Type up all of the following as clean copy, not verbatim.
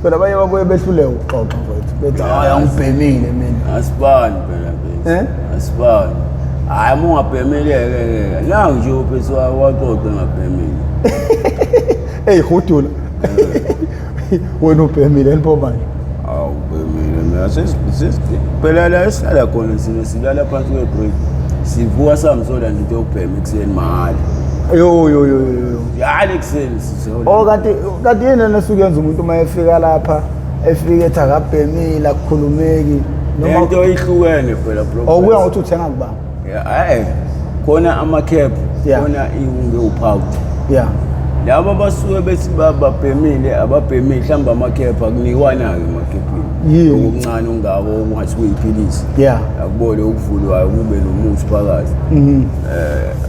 Phela baye babuye behluleke ukuxoxa mfowethu. Bethi hayi angibhemile mina. Asibani phela bese. Asibani. Hayi ungabhemeleke la nje uphethwe waxoxa ngabhemile. Hey Khudula. Wena ubhemile enpho manje. Awu ubhemile mina phela la esihlala khona sina silala phansi kwebreak. Sivuka samsola nje ubheme ekseni mahali. Yo. Yali ekseni sizola. Oh kanti yena nesukuyenza umuntu mayefika lapha efike ethi akabhemile akukhulumeki noma into ihlukene phela bro. Okuya ngokuthi uthenga kubani? Yeah, khona ama-cap, khona iwunge upawuti. Yeah. Laba basuke bethi babhemile, ababhemile mhlawumbe ama-cap akunikwana-ke emakhepini. Okuncane ungako ongathi kuyiphilisi. Yeah. Akubone okuvulwayo kube nomuthi phakathi.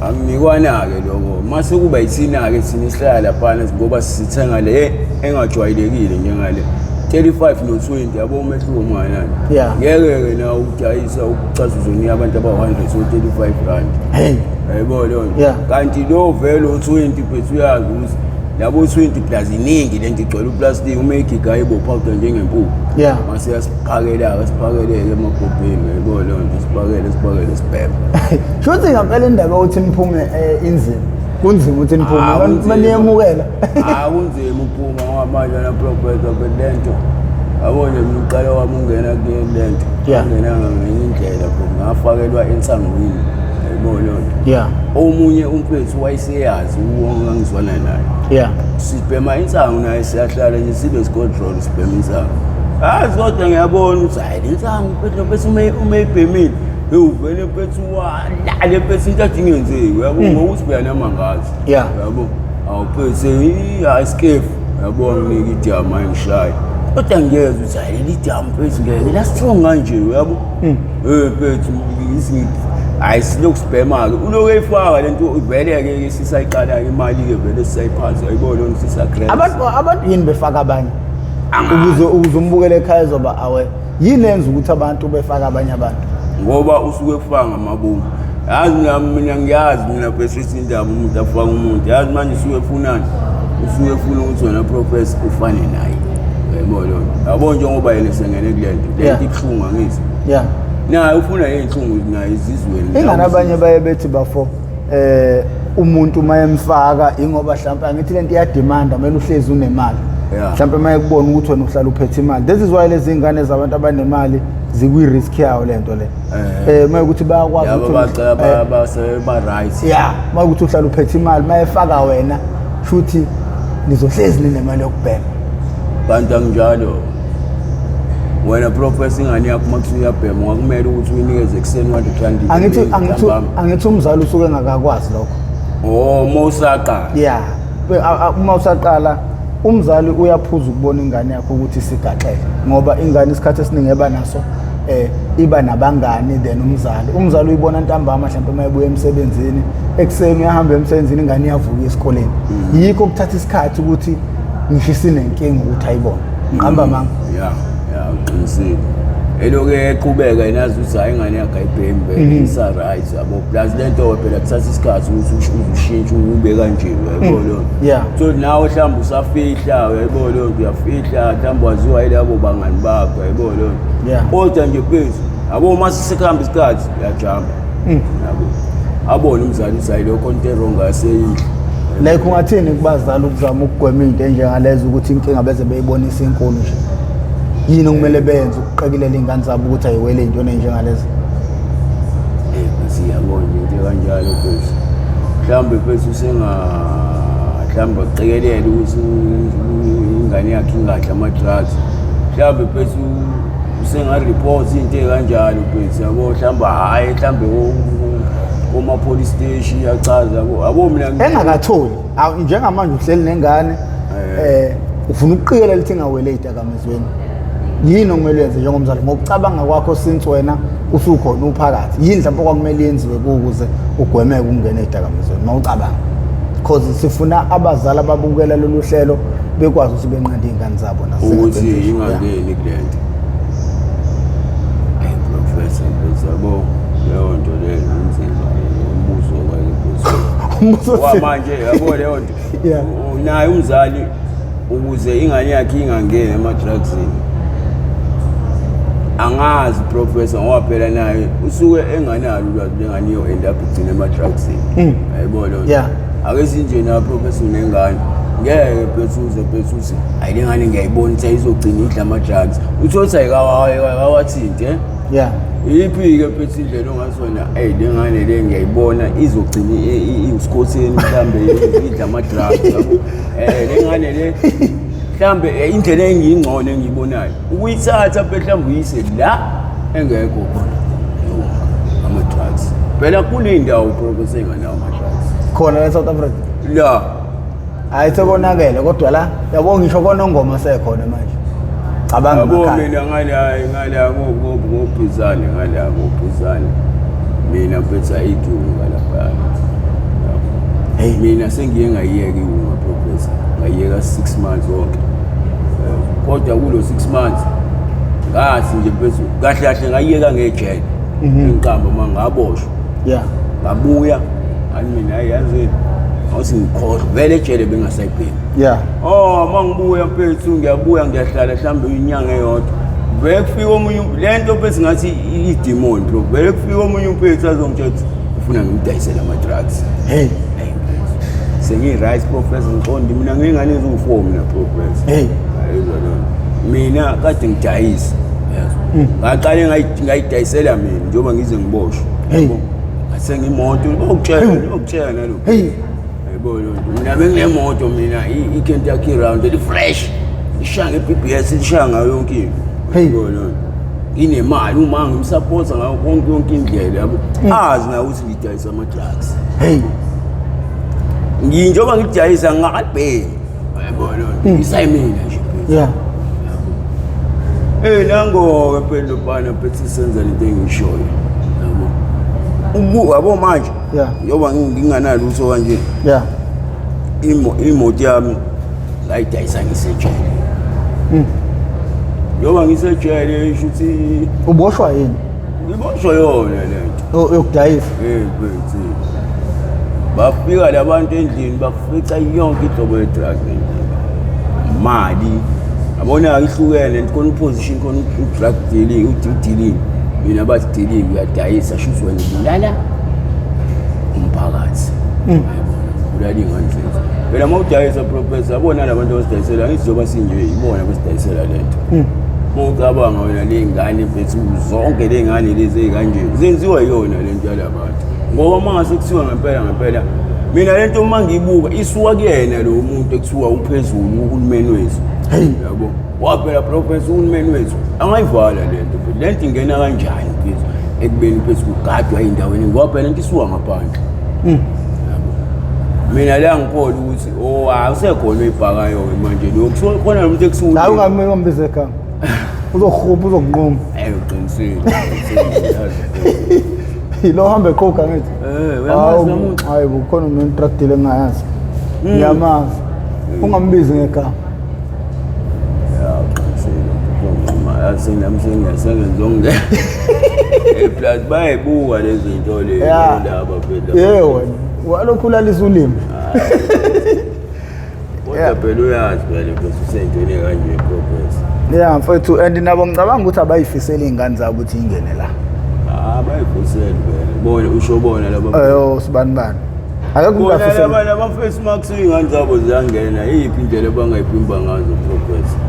Akunikwana-ke lokho. Mase kuba yithina-ke thina esihlala laphana ngoba sithenga le engajwayelekile njengale. 35 no 20 yabo umehluko manje. Yeah. Ngeke na udayisa ukucazuzoni abantu aba100 so 35 rand. Hey. Yebo lo. Yeah. Kanti lo velo 20 phethu uyazi ukuthi labo 20 plus iningi lento igcwele uplastic umake igayi bophawuda njengempuphu. Yeah. Mase yasiphakela siphakeleke emagobheni yebo lo nje sipakele sibhebe. Shothi ngempela indaba uthi niphume inzima. Kunzima ukuthi niphume maniyemukela. Kunzima ukuphuma manje na professor bedento. Abone mina uqala wami ungena kule lento. Ungena ngenye indlela phela ngafakelwa ensangweni. Yebo lo. Yeah. Omunye umfethu wayeseyazi uwonke angizwana naye. Yeah. Sibhema insangu naye siyahlala nje sibe control sibhema insangu. Kodwa ngiyabona ukuthi hayi insangu phela bese umeyibhemile. Uvele phethu walale phethu into adingenzeki yabo ngokuthi beyana mangazi. Yeah. Yabo awuphethe escape yabo nginika idama ngishaya. Kodwa ngiyeza ukuthi hayi leli dama phethu ngeke la strong kanje yabo. Phethu isithi hayi silokhu sibhema ke uloku eyifaka lento ivele ke sisayiqala ke imali ke vele sisayiphansi ayibona ukuthi sisacrash. Abantu yini befaka abanye ukuze umbukele ekhaya zoba awe yini lenza ukuthi abantu befaka abanye abantu ngoba usuke ufanga amabomu. Yazi mina ngiyazi mina bese indaba umuntu afaka umuntu. Yazi manje usuke efunani. Usuke efuna ukuthi wena professor ufane naye. Yebo lo. Yabo njengoba yena sengene kulento. Lento ibhlungu angithi. Yeah. Naye ufuna izinhlungu naye izizweni. Ingane abanye baye bethi bafo umuntu mayemfaka ingoba mhlawumbe angithi lento iyademand kumele uhlezi unemali. Mhlawumbe mayekubona ukuthi wena uhlala uphethe imali. This is why lezi ingane zabantu abanemali zikwi-risk yawo lento le. Mayekuthi bayakwazi ukuthi ba right. Yeah, mayekuthi uhlala uphethe imali mayefaka wena futhi nizohlezi ninemali yokubheka. Bantu anginjalo. Wena professor ingane yakho makusuka uyabhema ngakumele ukuthi uyinikeze ekseni 100 angithi umzali usuke engakakwazi lokho. Mawusaqala. Yeah. Uma usaqala umzali uyaphuza ukubona ingane yakho ukuthi isigaxele ngoba ingane isikhathi esiningi eba naso iba nabangani then umzali uyibona ntambama mhlawumbe mayebuya emsebenzini ekseni uyahamba emsebenzini ingane iyavuka esikoleni. Yikho ukuthatha isikhathi ukuthi ngisho sinenkinga ukuthi ayibone. Ngihamba manga. Yeah. Uqinisile. Eloke eqhubeka inazi ukuthi hayi ingane yakhe ayibhembe isa right yabo plus lento phela kuthatha isikhathi ukuthi ushintshe ube kanje yebo lo. Yeah. So nawe mhlawumbe usafihla yebo lo uyafihla mhlawumbe waziwa yilabo bangani bakho yebo lo. Yeah. Kodwa nje phezulu yabo mase sikhamba isikhathi uyajamba. Yabo abone umzali usayi lokho into wrong aseyidla. Like ungathini kubazali ukuzama ukugwema into enjengalezo ukuthi inkinga beze beyibonisa inkulu nje. Yini okumele benze ukuqekelela ingane zabo ukuthi ayiwele into enjengalezi? Siyabona into kanjalo phezulu. Mhlawumbe phezulu mhlawumbe uqekelela ukuthi ingane yakhe ingadla ama-drugs. Mhlawumbe phezulu usengareport into kanjalo phezulu yabo mhlawumbe hayi mhlawumbe police station yachaza abo mina engakatholi njengamanje uhleli nengane ufuna ukuqikelela ukuthi ingawele izidakamizweni. Yini okumele yenze njengomzali ngokucabanga kwakho since wena usukhona uphakathi yini mhlawumbe kwakumele yenziwe ukuze ugwemeke ukungena ezidakamizweni mawucabanga because sifuna abazali ababukela lolu hlelo bekwazi ukuthi benqande izingane zabo ukuthi ingangeni kulento. Professor bezabo leyo nto leyo inzima umbuzo kwakhe manje yabo leyo nto naye umzali ukuze ingane yakhe ingangeni ema-drugsini. Angazi professor ngoba phela naye usuke enganalo ulwazi lengane yo-end up igcine ema-drugsini. Yayibona lo. Yeah. Ake sinje na professor unengane. Ngeke Pethusi ayi lengane ngiyayibona ukuthi ayizogcina idla ama-drugs. Uthothi ayikawathinte. Yeah. Iphi-ke Pethu indlela ongasona lengane le ngiyayibona izogcina isikhotheni mhlambe idla ama-drugs. Lengane le mhlambe indlela engiyingcono engiyibonayo ukuyithatha mhlambe uyise la engekho khona ama-drugs. Phela kuney'ndawo professor enganawo ama-drugs khona la South Africa la hayi sekonakele kodwa la yabo ngisho konongoma sekhona manje cabanga emakhaya mina ngala ngobhizane mina mfethu ayikiwe ngalaphaya. Mina sengiye ngayiyeka iwunga professor ngayiyeka 6 months wonke. Kodwa kulo 6 months ngathi nje mfethu kahle kahle ngayiyeka ngejele inqamba mangaboshwa. Yeah. Ngabuya ani mina yazi awuthi ngikhohle vele ejele bengasayibheki. Yeah. Mangibuya mfethu ngiyabuya ngiyahlala mhlambe inyanga eyodwa. Vele kufika omunye lento mfethu ngathi idemon bro. Vele kufika omunye mfethu azongitshela ufuna ngimdayisela ama-drugs. Hey. Sengi-right professor ngiqondi mina ngingane eziwu-4 mina professor. Hey. Mina kade ngidayisa. Ngaqale ngayidayisela mina njengoba ngize ngiboshwe. Sengimoto ukutshela nalo. Yayibona mina benginemoto mina i-Kentucky round eli-fresh. Ishaya nge-PBS ishaya ngayo yonke into. Yayibona inemali uma ngimsupporta ngayo yonke indlela yabo. Azi na ukuthi ngidayisa ama-drugs. Njengoba ngidayisa ngakabheki. Yayibona isayimina nje. Yeah. Nango-ke phela lobana phethu senza lento engishoyo. Yabo manje. Yeah. Njengoba nginganalo utho kanje. Yeah. Imoto yami ngayidayisa ngisejele. Njengoba ngisejele isho ukuthi Uboshwa yini? ngiboshwa yona lento. Yokudayisa. Phethu. Bafika labantu endlini bafica yonke idrobo ye-drug mali. Abona ihlukene khona uposition khona u-drug dealing u-dealing. Mina bathi dealing uyadayisa shuthi wena ngilala umphakathi. Ulali ngandlela. Phela mawudayisa professor abona labantu abasidayisela ngizoba sinje ibona abasidayisela lento. Mawucabanga wena lengane mfethu zonke lengane lezi ekanje zenziwa yona lento yalabantu. Ngoba mangase kuthiwa ngempela mina lento uma ngiyibuka isuka kuyena lo muntu ekuthiwa uphezulu uhulumeni wethu. Yabo waphela professor uhulumeni wethu angayivala lento ingena kanjani mfethu ekubeni phezu kugadwa endaweni ngoba phela lento isuka ngaphandle. Mina la ngikholwa ukuthi awusekhona oyibhakayo manje lo kusuka khona umuntu ekusuka la ungambiza ekhaya uzokhupha uzokunqoma uqinisile lo hambe eqoka ngithi uyamazi umuntu hayi bukhona umuntu tractile engayazi ngiyamazi ungambizi ngegama asenamsengenzonge plus bayibuka lezi zinto lezi laba phela wena walokhulalisa ulimi kodwa phela uyazi phela bese usentweni kanje professor mfethu and nabo ngicabanga ukuthi abayifisela izingane zabo ukuthi ingene la bayifisela phela bona usho bona laba sibanibani akekho ungafisela bona laba face marks izingane zabo ziyangena yiphi indlela abangayiphimba ngazo professor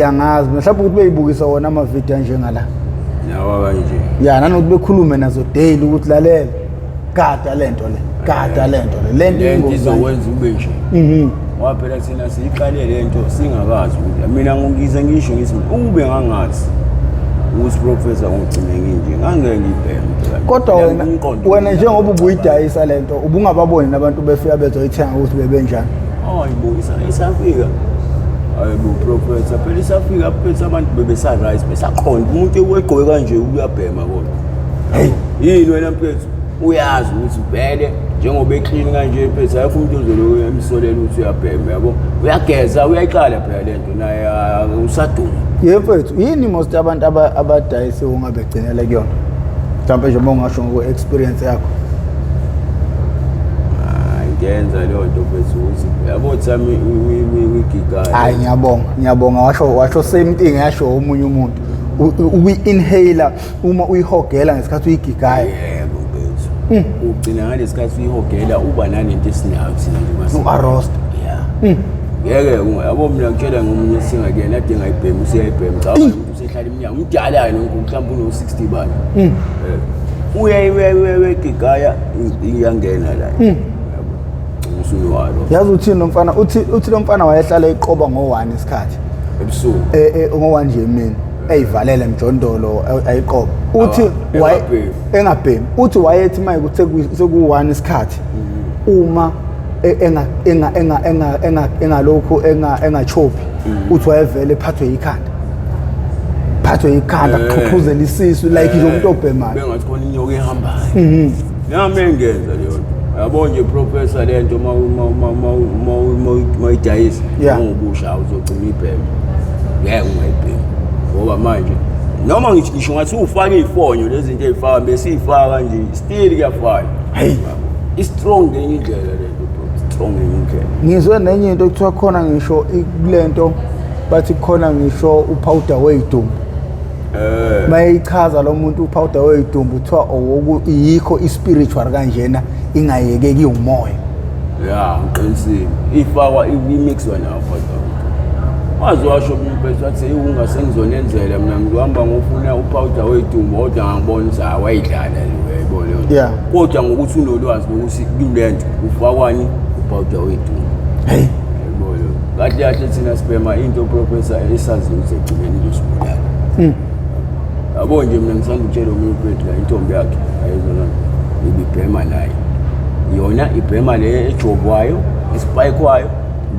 angazi mhlawumbe ukuthi beyibukisa wona ama-video njengala nawa kanje nanokuthi bekhulume nazo daily ukuthi lalela gada lento lento izokwenza ube nje ngoba phela thina siyiqale lento singakazi ukuthi mina ngize ngisho ngithi ube ngangazi ukuthi professor ngigcine nginje ngangeke ngibheke kodwa wena njengoba ubuyidayisa lento ubungababoni nabantu befika bezoyithenga ukuthi bebenjani ibuyisa isafika ayibo professor phela isafika phethe abantu bebesa-right besaqonda umuntu egqoke kanje uyabhema kodwa yini wena mphethu uyazi ukuthi vele njengoba eklini kanje phethe ayikho umuntu ozoloku emsolela ukuthi uyabhema yabo uyageza uyayiqala phela lento naye usaduma mfethu yini most abantu abadayise ungabegcinele kuyona mhlawumbe nje uma ungasho ngokwe-experience yakho siyenza leyo nto bese ukuthi yabo thami wigigana. Hayi ngiyabonga washo same thing yasho omunye umuntu. Uyi-inhaler uma uyihogela ngesikhathi uyigigaya. Yebo bethu. Ugcina ngalesikhathi uyihogela uba nanento esinayo thina nje mase. U-arrost. Yeah. Ngeke yabo mina ngitshela ngomunye singakena ade ngayibhema usiyayibhema cha umuntu usehlala iminyaka umdala nonke mhlawumbe uno 60 bani. Uyayigigaya iyangena la. Yabo. Usuno walo. Yazi uthini lo mfana uthi lo mfana wayehlala eqoba ngo1 isikhathi. Ebusuku. Ngo1 nje mina. Eyivalele mjondolo ayiqoba uthi engabhemi uthi wayethi maye kuthe seku1 isikhathi uma engalokho engachopi uthi wayevele phathwe ikhanda kuxhuxuzela isisu like umuntu obhemayo bengathi khona inyoka ehambayo nami engenza leyo nto yabo nje professor lento ma Edayisa ngobusha uzogcina ibhema ngeke ungayibhema ngoba manje noma ngisho ngathi ufake ifonyo lezi zinto ezifaka bese ifaka nje still kuyafana hey strong ngenye indlela lento strong ngenye indlela ngizwe nenye into ekuthiwa khona ngisho kulento bathi khona ngisho upowder weidumbu mayichaza lo muntu upowder weidumbu kuthiwa yikho ispiritual kanjena ingayekeki umoya ya ngiqinisile ifakwa imixwa nawo photo wazwasho umphethu wathi ungasengizonenzela mina ngihamba ngofuna upowder weidumbu kodwa ngangibonisa wayidlala uyayibona kodwa ngokuthi unolwazi ukuthi kulento ufakwani upowder weidumbu hey uyayibona kahle thina sibhema into professor esazi ukuthi egcineni losibulala yabo nje mina ngisanda ukutshela umphethu la intombi yakhe ayizona ibibhema naye yona ibhema le ejobwayo isipayikwayo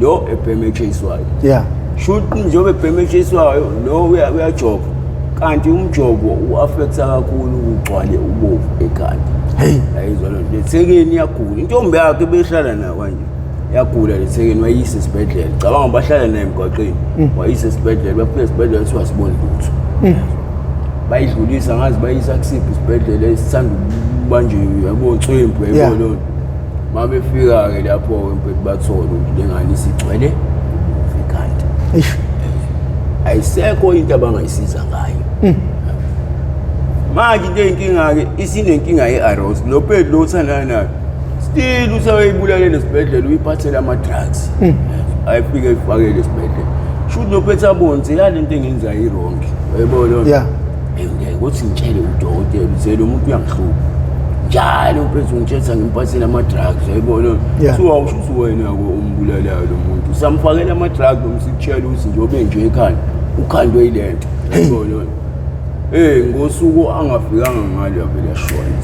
lo ebhema echaswayo shoot njengoba ebhema echaswayo lo uyajoba kanti umjobo uaffecta kakhulu ukugcwale ubovu ekhanda ayizona lethekeni yagula intombi yakhe behlala nayo kanje yagula lethekeni wayise esibhedlela cabanga bahlala naye emgwaqeni wayise esibhedlela bafika esibhedlela siwasibona lutho bayidlulisa ngazi bayisa kusiphi isibhedlela esithanda ukubanje yabo Ntswempu yayibona mabefika ke lapho empethu bathola ukuthi lengane isigcwele ekhanda ayisekho into abangayisiza ngayo manje into inkinga ke isinenkinga yearrows lo phezu lo uthandana nayo still usawayibulala lesibhedlela uyiphathela ama drugs ayifike ifakele esibhedlela should lo phethu abonze yale into engenza irong uyayibona ukuthi ngitshele udokotela uthi lo muntu uyangihlupha njalo phezu ngitshela ngimphathela ama drugs uyayibona so awusho wena ko umbulalayo lo muntu samfakela ama drugs umsikutshela ukuthi njobe nje ekhanda ukhandwe ilento uyayibona ngosuku angafikanga ngalo yavela yashona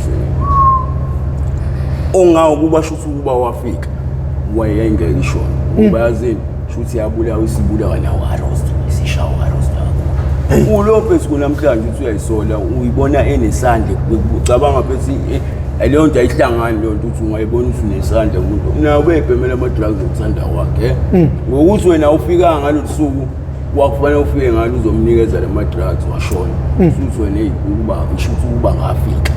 ongawo kuba shuthi ukuba wafika wayengeke ishona ngoba yazini shuthi yabulawa isibulawa nawo arrost isishawa arrost ulophe sikunamhlanje uthi uyayisola uyibona enesandla ucabanga phethi leyo nto ayihlangani leyo nto uthi ungayibona ukuthi unesandla umuntu nawe ubebhemela ama drugs okuthanda wakhe ngokuthi wena ufika ngalolu suku wakufanele ufike ngalo uzomnikeza lama drugs washona futhi wena ukuba ishuthi ukuba ngafika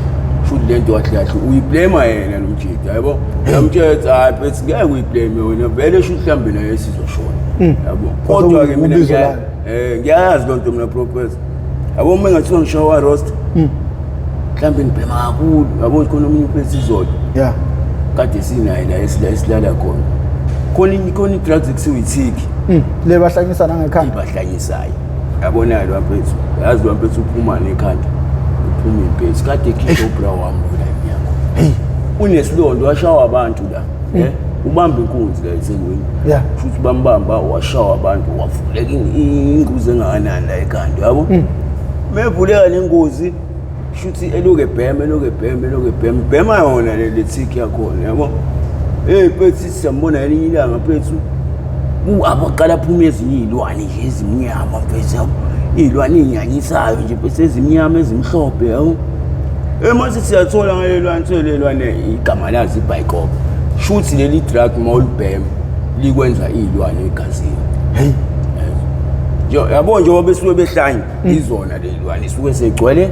futhi lento wathi kahle uyiblame yena nomjidi yabo yamthetha hayi phethi ngeke uyiblame wena vele shuthi mhlambe naye sizoshona yabo kodwa ke mina ngiyazi lonto mina professor yabo uma ngathiwa ngishawa roast mhlambe ngibhema kakhulu yabo khona umuntu phethi izodwa kade sinayo la esilala khona drugs ekusiwe ithiki le bahlanyisa nangekhanda bahlanyisayo yabona lo mfethu yazi lo mfethu uphuma nekhanda uphuma impesi kade ekhipha ubra wami la yakho uneslondo washawa abantu la ubamba inkunzi la eSengweni futhi bambamba washawa abantu wavuleka ingozi engakanani la ekhanda yabo mevuleka lengozi futhi eloke bhema yona le thiki yakhona yabo phethi siyambona elinye ilanga phethi abaqala phuma ezinye izilwane nje ezimnyama mfethu izilwane inyanyisayo nje bese ezimnyama ezimhlophe yabo mase siyathola ngalelwane igama lazi ibhayikopo shuthi leli drug mawulibhema likwenza izilwane egazini yabo nje ngoba besuke behlanye izona lelwane isuke segcwele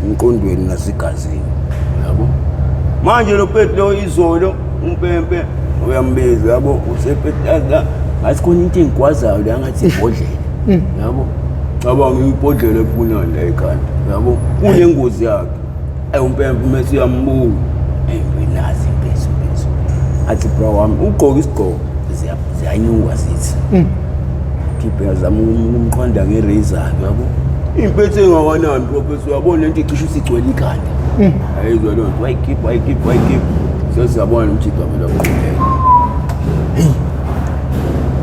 emqondweni nasegazini yabo manje lo phethi lo izolo umpempe uyambiza yabo usephetha ngathi khona into engikwazayo la ngathi ibhodlela yabo cabanga ibhodlela efuna la ekhanda yabo kunengozi yakhe umpempe mase uyambuka nginazi impeso athi bro wami ugqoka isigqoko ziyanyuka zithi khiphe zama umqonda ngerazor yabo impethu engawanani professor uyabona lento icishe isigcwele ikhanda ayizwa lo nto wayikhipha sesiyabona umthixo phela uqhubeka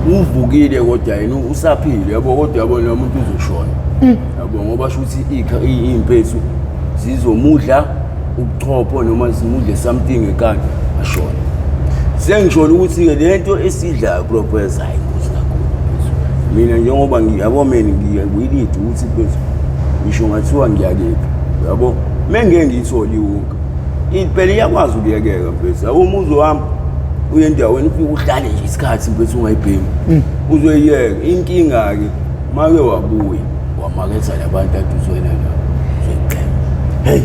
uvukile kodwa yena usaphile yabo kodwa yabona umuntu uzoshona yabo ngoba shuthi impethu zizomudla ubuchopho noma zimudle something ekhanda ashona sengisholo ukuthi ke lento esidla professor ayingozi kakhulu mina njengoba ngiyabo mina ngiyakuyilidi ukuthi phezulu ngisho ngathiwa ngiyakephi yabo menge ngiyitholi wonke impela iyakwazi ukuyekeka phezulu yabo umuzo wami uye endaweni ufike uhlale nje isikhathi phezulu ungayibhemi uzoyiyeka inkinga ke make wabuya wamaketha labantu aduzwena nabo hey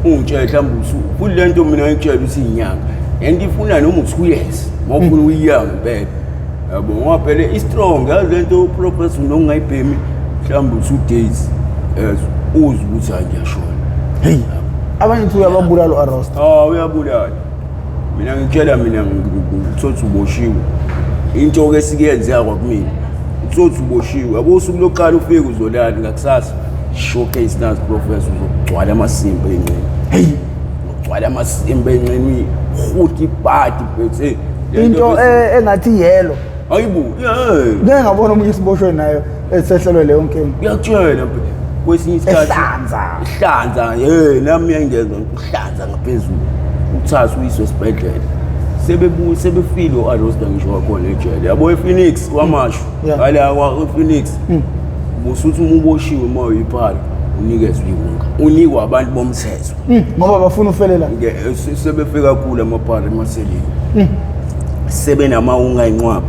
ungitshela mhlawumbe usuku kulento mina ngitshela ukuthi inyanga and ifuna noma u2 years ngofuna uyiyanga impela yabo ngoba phela i-strong yazi lento professor nongayibhemi mhlawumbe u2 days uze ukuthi angiyashona hey abanye nto uyababulala uArost uyabulala mina ngitshela mina ngithothi uboshiwe into ke sikuyenza kwakumina uthothi uboshiwe yabo usuku lokuqala ufike uzolala ngakusasa showcase nazi professor uzogcwala amasimba enqeni hey ugcwala amasimba enqeni uhuti party bese into engathi yellow ayibu ngeke ngabona umuntu isiboshwe nayo esehlelwe leyo nkingi ngiyakutshela kwesinye isikhathi ihlanza nami ngiyengeza ukuhlanza ngaphezulu uthatha uyiswe esibhedlela sebefile uArost ngisho wakhona ejele yabo ePhoenix kwamasho ngala kwaPhoenix musuthi umuboshiwe uma uyiphala unikezwe iwonga unikwa abantu bomthetho ngoba bafuna ufelela sebefika kakhulu amaphala emaseleni sebenamawunga enqwaba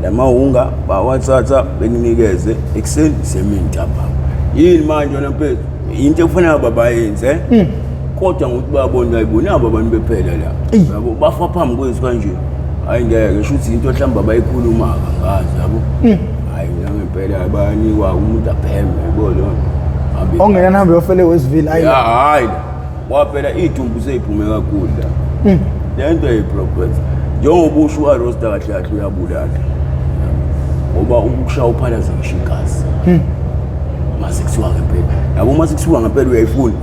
lamawunga bawathatha beninikeze ekseni semini ntambama yini manje yona phezulu into ekufanele babayenze kodwa ngokuthi babona ayibona abantu bephela la yabo bafa phambi kwethu kanje hayi ngeke shuthi into mhlamba bayikhuluma kangazi yabo hayi ngempela bayanikwa umuntu apheme yabona ongena nahambe yofele wesivile hayi waphela idumbu seyiphume kakhulu la lento ayiprophets njengoba usho uArost kahle kahle uyabulala ngoba ukushaya uphalaza ngisho igazi mase kuthiwa ngempela yabo mase kuthiwa ngempela uyayifuna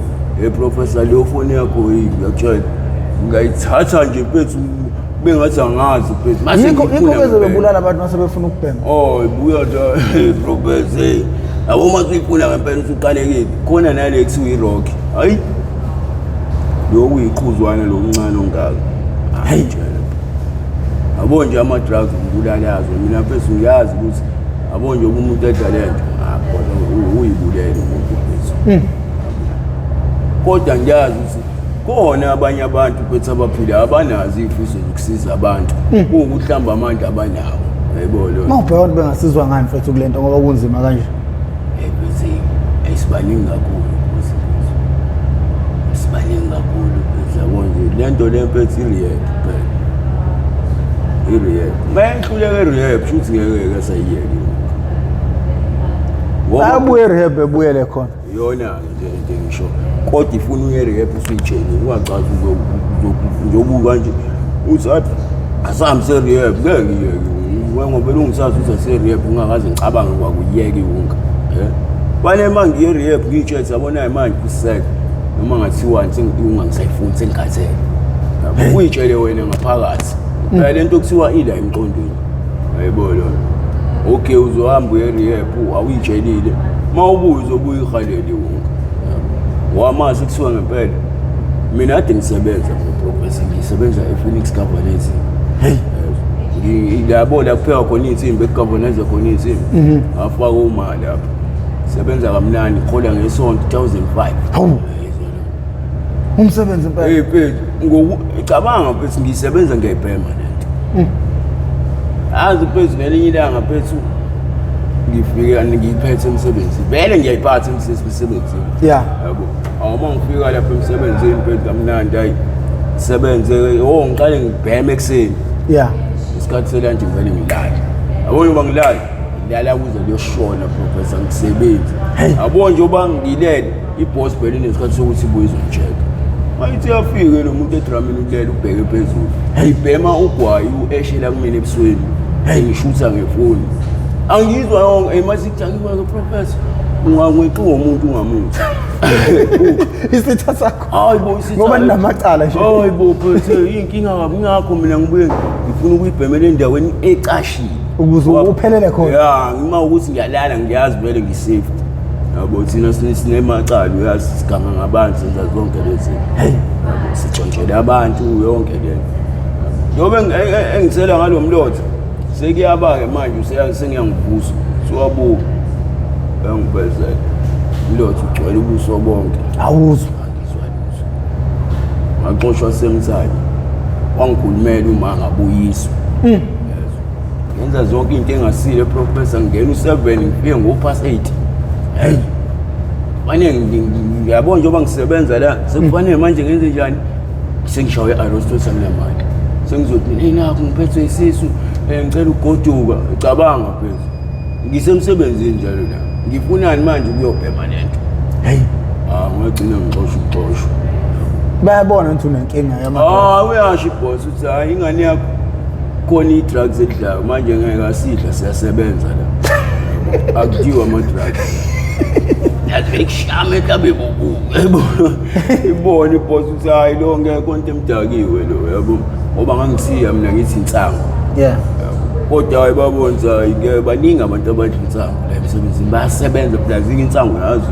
professor leyo phone yakho yakutshela ngayithatha nje phethu bengathi angazi phethu mase ngikho bezobulala abantu mase befuna ukubhema ibuya nje professor yabo mase uyifuna ngempela usuqalekile khona nale kuthiwa irock hayi lo kuyiqhuzwana lo kuncane ongaka hayi yabo nje ama drugs ngibulalazo mina phethu ngiyazi ukuthi yabo nje umuntu edalento uyibulele umuntu phethu kodwa ngiyazi ukuthi khona abanye abantu phethu abaphila abanazi ifiso zokusiza abantu ukuhlamba amandla abanawo yayibona mawubheka ukuthi bengasizwa ngani mfethu kulento ngoba kunzima kanje bese ayisibaningi kakhulu isibaningi kakhulu yabona lento lempethu irehab phela irehab mayihluleke irehab futhi ngeke sayiyeke abuye rehab ebuyele khona yona nje ngisho kodwa ifuna uye rehab usuyitshela ungacazi uzobuka nje uthi asamse rehab ngeke ngiyeke ngoba lungisazi ukuthi ase rehab ungakaze ngicabanga kwakuyeke wonke bane manje ngiye rehab ngitshela yabona manje kuseka noma ngathiwa ungangisayifuni sengikhathele uyitshele wena ngaphakathi phela lento kuthiwa ila emqondweni ayibona okay uzohamba uye rehab awuyitshelile mawubuye uzobuya ihalele wonke wamase kuthiwa ngempela mina ade ngisebenza ngoprofessor ngisebenza ePhoenix governance ngiyabona kuphela khona izimbe egovernance khona izimbe afaka umali lapha sebenza kamnandi khola ngesonto 1005 umsebenzi impela phela ngicabanga phela ngisebenza ngepermanent azi phela ngelinye ilanga phela ngifika ngiphethe umsebenzi vele ngiyayiphatha umsebenzi yabo awuma ngifika lapha emsebenzini phela kamnandi hayi sebenze ngiqale ngibheme ekseni Yeah. Isikhathi selanje ngivele ngilala. Yabona uma ngilala, ngilala kuze liyoshona professor ngisebenza. Yabona nje oba ngilele, iboss bheli nesikhathi sokuthi ibuye izongcheck. Mayithi yafike lo muntu edramini ulela ubheke phezulu. Ibhema ugwayi ueshela kumina ebusweni. Ngishutha ngefoni. Angizwa yonke masijakiwa ke professor. Ungangweqa umuntu ungamuthi. Isitha sakho. Hayibo isitha. Ngoba ninamacala nje. Hayibo phela inkinga kabi ngakho mina ngibuye ngifuna ukuyibhemela endaweni ecashile. Ukuze uphelele khona. Ya, ngima ukuthi ngiyalala ngiyazi vele ngisafe. Yabo thina sinemacala uyazi siganga ngabantu senza zonke lezi. Hey, sijonjele abantu yonke le. Ngobe engithela ngalomlotha sekuyaba ke manje sengiyangivusa. Siwabuka. Engibezela. Umlotha ugcwele ubuso bonke. Awuzwa. Waxoshwa semthali. Wangikhulumela uma ngabuyiswa. Ngenza zonke into engasile professor ngena u7 ngifike ngo8:30. Hey. Manje ngiyabona njengoba ngisebenza la sekufanele manje ngenze njani? Sengishawe iAristotle samlamali. Sengizothi hey nakho ngiphethwe isisu ngicela ugoduka icabanga phezulu. Ngisemsebenzini njalo la. Ngifunani manje ukuyobhema lento? Hey. Ngagcina ngixoshwa. Bayabona ukuthi unenkinga yama. Uyasho boss uthi hayi ingane yakho khona i-drugs edlayo manje ngeke asidla siyasebenza la. Akuthiwa ama-drugs. Yazi kushame kabe bobu. Ibona iboss uthi hayi lo ngeke konke emdakiwe lo yabo. Ngoba ngangisiya mina ngithi insango. Yeah. Kodwa ayibabonza ngeke baningi abantu abadla insango la emsebenzini bayasebenza phela zinga insango yazi.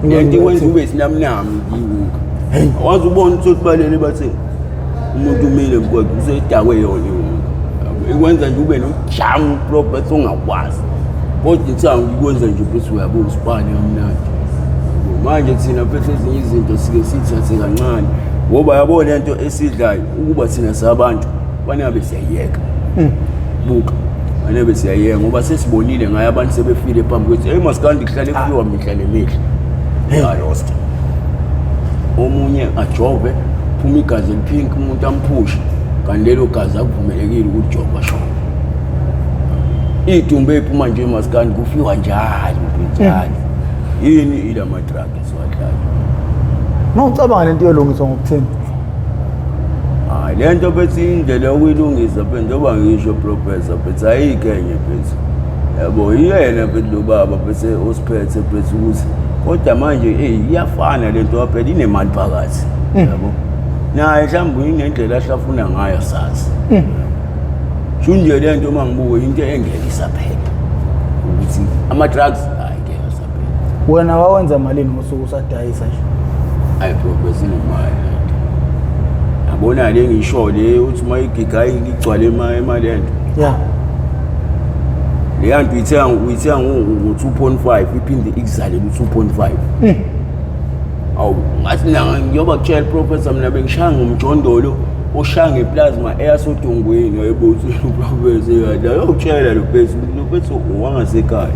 Lento ikwenza ube sinamnami ngibuka. Hey, wazi ubona ukuthi balele bathi umuntu umile mkwakhe usedakwe yona umuntu. Ikwenza nje ube nojamu proper ongakwazi. Kodwa insango ikwenza nje bese uyabuka usibane omnandi. Manje thina phethe ezinye izinto sike sithathe kancane ngoba yabona lento esidlayo ukuba thina sabantu banabe siyayeka. Buka banabe siyayeka ngoba sesibonile ngaye abantu sebefile phambi kwethu hey masikandi kuhlale kuyiwa mihla nemihla. Hayosta omunye ajove phuma igazi elipink umuntu amphusha kanti lelo gazi akuvumelekile ukujova sho. Idumbe iphuma nje masikandi kufiwa njalo njalo. Yini ila madrag esiwadlayo. Mawucabanga lento yolungiswa ngokuthini? Lento bethi indlela okuyilungisa phela njengoba ngisho professor bethi ayikenye bethi. Yabo yena bethi lo baba bese osiphethe bethi ukuthi kodwa manje iyafana lento waphela inemali phakathi. Yabo. Naye mhlawumbe inendlela ahlafuna ngayo sazi. Shunje lento mangibuke into engelisa phela. Ukuthi ama drugs wena wawenza malini ngosuku usadayisa nje? Hayi professor imali. Yabona le ngisho le uthi mayigiga igcwale imali lento. Yeah. Le yantu uyithenga ngo2.5 iphinde ikuzale ku2.5. Awu ngathi ngiyoba kutshela professor mina bengishaya ngomjondolo oshaya ngeplasma eyasodongweni wayebuthi professor yadla yokutshela lo bese wangasekhaya.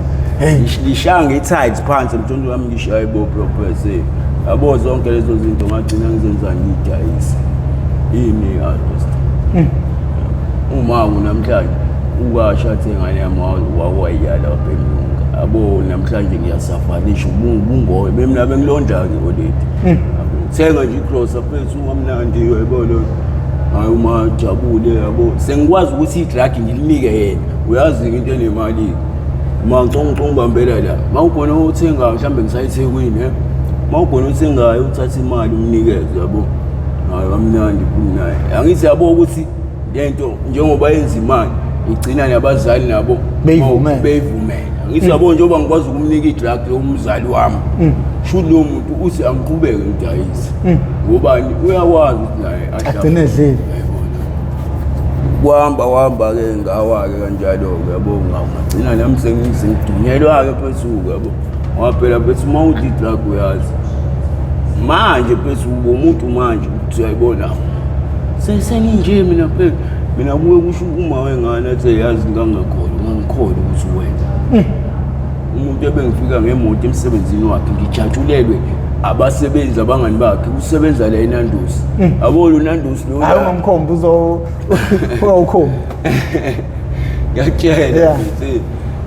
Lishaya nge-tides phansi emjondolo wami ngishaya ibo professor. Yabo zonke lezo zinto ngagcina ngizenza ngidayisa. Yini August. Uma namhlanje ukasha thengane yami wawayala wabhemunga. Yabo namhlanje ngiyasafanisha ubungoye mina bengilonda ke oledi. Thenga nje icross aphethu ngamnandi yebo hayi uma jabule yabo sengikwazi ukuthi idrug ngilinike yena uyazi into enemali mangcongcong bambela la mawukhona uthenga mhlambe ngisayithekwini mawukhona uthengayo uthatha imali umnikeze yabo hayi amnandi kunaye angithi yabo ukuthi lento njengoba yenza imali igcina nabazali nabo beyivumela ngithi yabo njengoba ngikwazi ukumnika idrug umzali wami sho lo muntu uthi angiqhubeke ngidayisa ngoba uyakwazi ukuthi naye agcine edlile wahamba ke ngawa ke kanjalo ke yabo ngagcina nami sengidunyelwa ke phezulu yabo waphela bethi mawudla idrug uyazi manje phezulu umuntu manje uthi ayibona senginje mina phela mina kuwe kusho uma wengane athi yazi ngangikholwa ukuthi wena umuntu ebengifika ngemoto emsebenzini wakhe ngijatshulelwe abasebenzi abangani bakhe usebenza la eNandosi abona uNandosi lo hayi ungomkhomba uzawukhomba ngiyakutshela ngithi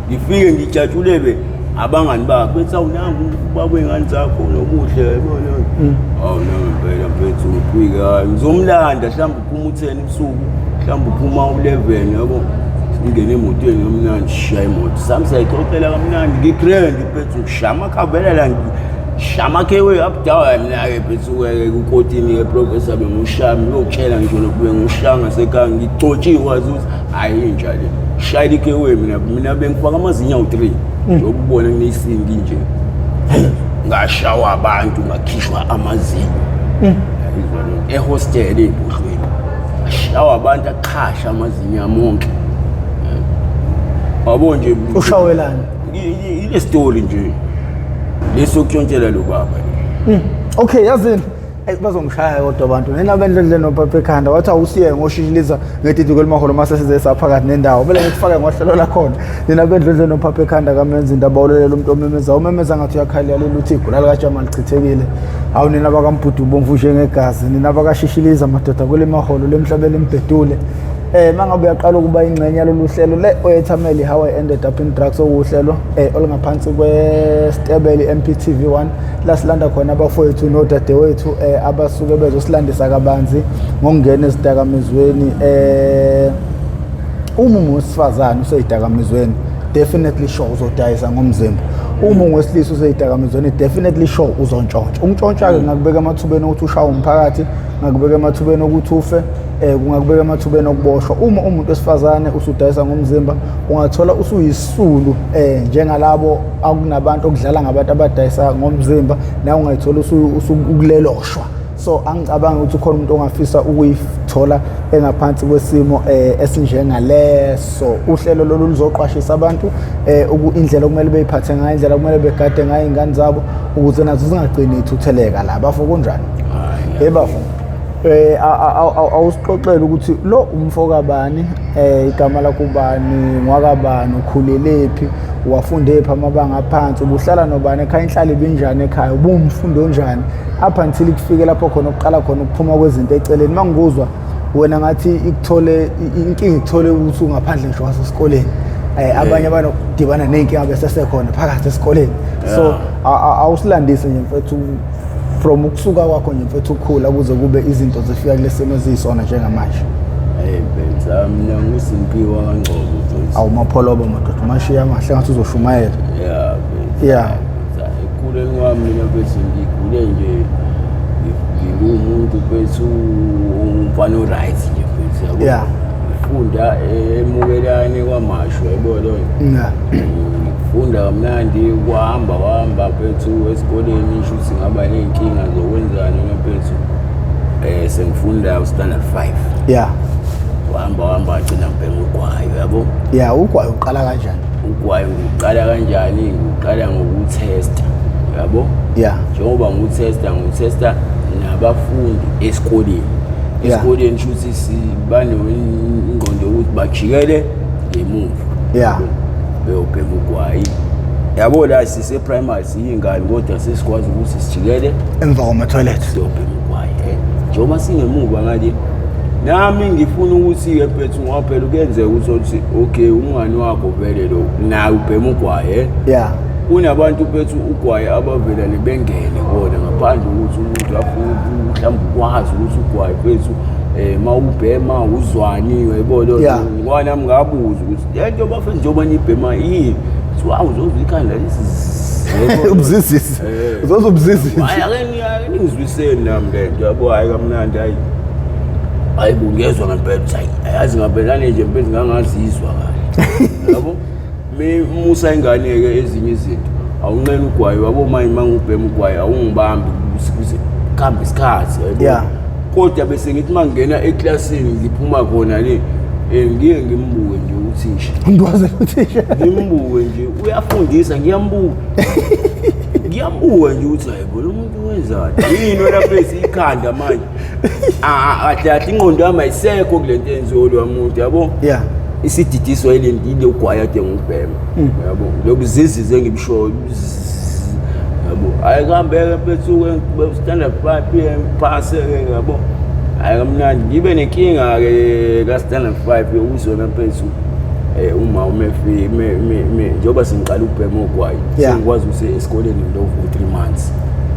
ngifike ngijatshulebe abangani bakhe bethi awunangu ubaba ingane zakho nokuhle yabona awu ngempela mfethu uphika ngizomlanda mhlawumbe uphuma u10 ebusuku mhlawumbe uphuma u11 yabo ngene emotweni yomnandi shaya imoto sami sayixoxela kamnandi ngigrand mfethu ngishama khavela la shama kewe up down la mfethu uKodoti eprofessor bengushami lokutshela ngisho nokube ngushanga sekhaya ngixotshiwe wazi ukuthi hayi njalo shayile kewe mina bengifaka amazinya u3 ngokubona ngisingi nje ngashawa abantu ngakhishwa amazinyo ehostel ebuhlweni ashawa abantu akhasha amazinya monke abo nje ushawelana ile story nje leso kutshontshela lo baba okay yazini bazongishaya kodwa abantu nina bendledle nopapa ekhanda wathi awusiye ngoshishiliza ngedidi kwelimaholo mase size saphakathi nendawo vele ngikufaka ngohlelo la khona nina bendledle nopapa ekhanda kamenza indaba ololela umuntu omemeza umemeza ngathi uyakhalela leli uthixo lalakajama lichithekile awu nina bakambudu bomvu njengegazi nina bakashishiliza madoda kwelimaholo lemhlabele imbedule mangabe uyaqala ukuba ingcenye yalolu hlelo le oyethameli how I ended up in drugs okuhlelo olungaphansi kwestebeli Mp TV1 la silanda khona abafowethu nodadewethu abasuke bezosilandisa kabanzi ngokungena ezidakamizweni uma umusifazana useyidakamizweni definitely sure uzodayisa ngomzimba uma ungosilisa useyidakamizweni definitely sure uzontshontsha untshontsha ke ngakubeka emathubeni ukuthi ushawe umphakathi ngakubeka emathubeni ukuthi ufe kungakubeka emathubeni okuboshwa uma umuntu wesifazane usudayisa ngomzimba ungathola usuyisulu njengalabo akunabantu okudlala ngabantu abadayisa ngomzimba na ungayithola usukuleloshwa so angicabanga ukuthi khona umuntu ongafisa ukuyithola engaphansi kwesimo esinjengaleso uhlelo lolu luzoqwashisa abantu indlela okumele beyiphathe ngayo indlela okumele begade ngayo ingane zabo ukuze nazo zingagcini ithutheleka la bafo kunjani bafo awusixoxela ukuthi lo umfoka bani igama lakho bani ngwakabani ukhulelephi wafunde epha amabanga aphansi ubuhlala nobani ekhaya inhlali binjani ekhaya ubumfundo njani up until kufike lapho khona oqala khona ukuphuma kwezinto eceleni mangikuzwa wena ngathi ikuthole inkinga ikuthole ukuthi ungaphandle ngisho wasesikoleni abanye abanodibana nenkinga bese sekhona phakathi esikoleni so awusilandise nje mfethu from ukusuka kwakho nje mfethu ukukhula ukuze kube izinto zifika kulesimo ezisona njengamanje benza mina ngusimpiwa kaNgcobo mfethu awumapholobo madoda mashiya amahle ngathi uzoshumayela ekhuleni kwami mina bese ngigule nje ngingumuntu bese umfana oright nje bese yabo ngifunda emukelane kwamasho yabona ngifunda kamnandi kuhamba bese esikoleni ngisho singaba nenkinga zokwenzana ngempethu sengifunda standard 5 kuhamba agcina ngibheka ugwayo yabo ugwayo uqala kanjani ugwayo uqala kanjani uqala ngokutesta yabo njengoba ngutesta nabafundi esikoleni shuthi sibane ingqondo ukuthi bajikele ngemuva beyobheka ugwayi yabo la sise primary siyingane kodwa sesikwazi ukuthi sijikele emva kwama-toilet siyobheka ugwayi njengoba singemuva ngathi nami ngifuna ukuthi ke mfethu ngaphela kuyenzeka ukuthi okay umngani wakho vele lo naye ubhema ugwayi kunabantu bethu ugwayi abavela lebengene kona ngaphandle ukuthi umuntu afuna mhlawumbe ukwazi ukuthi ugwayi bethu mawubhema uzwani uyibona ngwanami ngabuza ukuthi lento bafuna njengoba nibhema yini wawu uzozikhanda lesi ubuzizisi uzozubuzizisi hayi ake ngizwiseni nami lento yabo hayi kamnandi hayi bungezwe ngempela hayi ayazi ngabelane nje mpenzi ngangazizwa kahle yabo musa ingane ke ezinye izinto awunqena ugwayi wabo mangubhema ugwayi awungibambi ukuze kambe isikhathi yabo kodwa bese ngithi mangena eclassini ngiphuma khona le ngiye ngimbuke nje uthisha ndwaze uthisha ngimbuke nje uyafundisa ngiyambuka nje ukuthi hayibo lo muntu wenzani yini wena bese ikhanda manje athi ingqondo yami ayisekho kulento enzolo yamuntu yabo isididiso elendile ugwayi ade ngubhema yabo lokuzizize ngibisho yabo ayikambe bethu standard 5 pm pass yabo ayamnandi ngibe nenkinga ke ka standard 5 yokuzona bethu uma umefi njoba singiqala ubhema ogwayi sengikwazi use esikoleni lo 3 months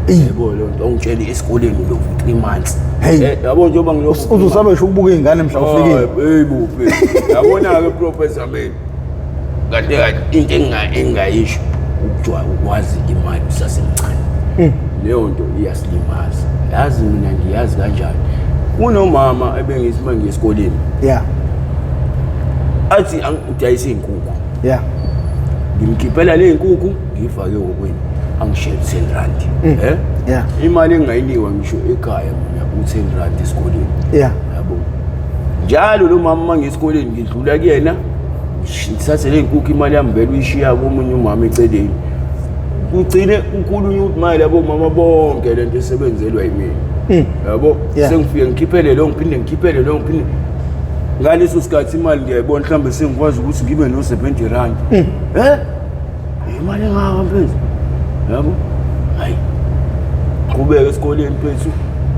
yebo lo nto ongitshela esikoleni lo 3 months yabo njoba ngilo uzosabesha ukubuka izingane mhla ufikile yebo yabona ke professor man kade into engayisho ukwazi imali usasemncane leyo nto iyasilimaza yazi mina ngiyazi kanjani kunomama ebengithi manje esikoleni athi angidayise inkukhu ngimkhiphela le nkukhu ngifake okweni angishele 10 rand imali engayiniwa ngisho ekhaya mina u10 rand esikoleni yabo njalo lo mama mangesikoleni ngidlula kuyena ngithathe le nkukhu imali yami vele uyishiya komunye umama eceleni ugcine ukhulunywa imali yabo mama bonke lento esebenzelwa yimina yabo sengifike ngikhiphele lo ngiphinde ngikhiphele lo ngiphinde ngaleso sikhathi imali ngiyayibona mhlambe sengikwazi ukuthi ngibe no 70 rand imali engaka mfethu yabo hayi qhubeka esikoleni mfethu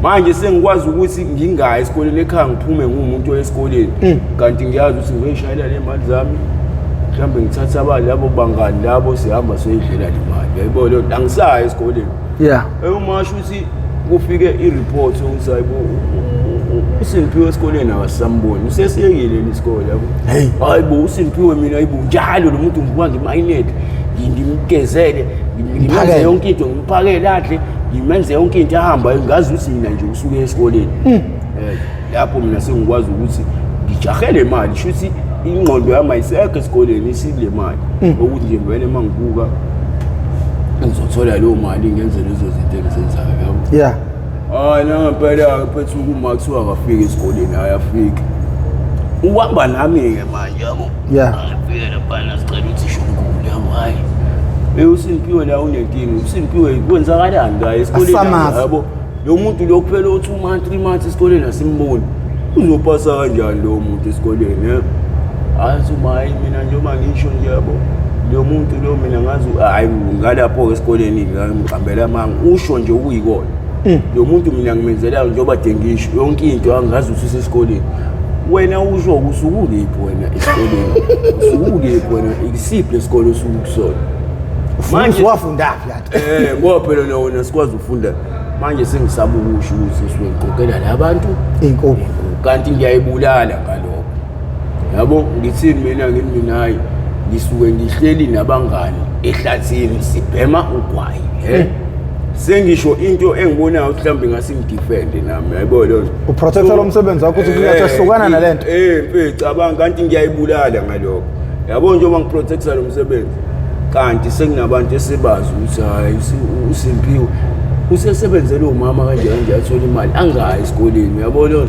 manje sengikwazi ukuthi ngingayi esikoleni ekhaya ngiphume ngumuntu esikoleni kanti ngiyazi ukuthi ngizoyishayela le mali zami mhlambe ngithatha abali labo bangani labo sihamba soyidlela le mali yayibona lo angisayi esikoleni umasho ukuthi kufike i-report ukuthi hayibo uSimphiwe esikoleni awasamboni usesiyekile isikole yabo hayibo uSimphiwe mina hayibo njalo lo muntu ngibuka ngimayinete ngimgezele ngimenze yonke into ngiphakele kahle ngimenze yonke into ahamba ngazi ukuthi mina nje usuke esikoleni lapho mina sengikwazi ukuthi ngijahele imali shuthi ingqondo yami ayisekho esikoleni isile mali ukuthi nje vele mangibuka ngizothola leyo mali ngenze lezo zinto engizenzayo yabo nangempela phethu kuMax wakafika esikoleni ayafika uhamba nami ke manje yabo ngifike lapha sicela ukuthi shonkulo yabo hayi uSimphiwe la unenkinga uSimphiwe kwenzakalani la esikoleni yabo lo muntu lo kuphela 2 months 3 months esikoleni asimboni uzopasa kanjani lo muntu esikoleni athi mayi mina njengoba ngisho nje yabo lo muntu lo mina ngazi hayi ngalapho esikoleni ngihambela manga usho nje ukuyikona lo muntu mina ngimenzela njengoba dengisho yonke into angazi ukuthi usesikoleni wena usho usukuphi wena esikoleni usukuphi wena ikisiphi lesikole usukusona manje wafundaphi yathi ngoba phela wona sikwazi ufunda manje sengisaba ukusho ukuthi sizoqoqela labantu inkulu kanti ngiyayibulala ngalokho yabo ngithini mina ngimi hayi ngisuke ngihleli nabangani ehlathini sibhema ugwayi sengisho into engibonayo mhlambe ngasingidefend nami yayibona lo uprotector lomsebenzi wakho ukuthi kuyahlukana nalento mfethu cabanga kanti ngiyayibulala ngalokho yabo njengoba ngiprotector lomsebenzi kanti senginabantu esibazi ukuthi hayi uSimphiwe usesebenzela umama kanje kanje athola imali angayi esikoleni yabo lo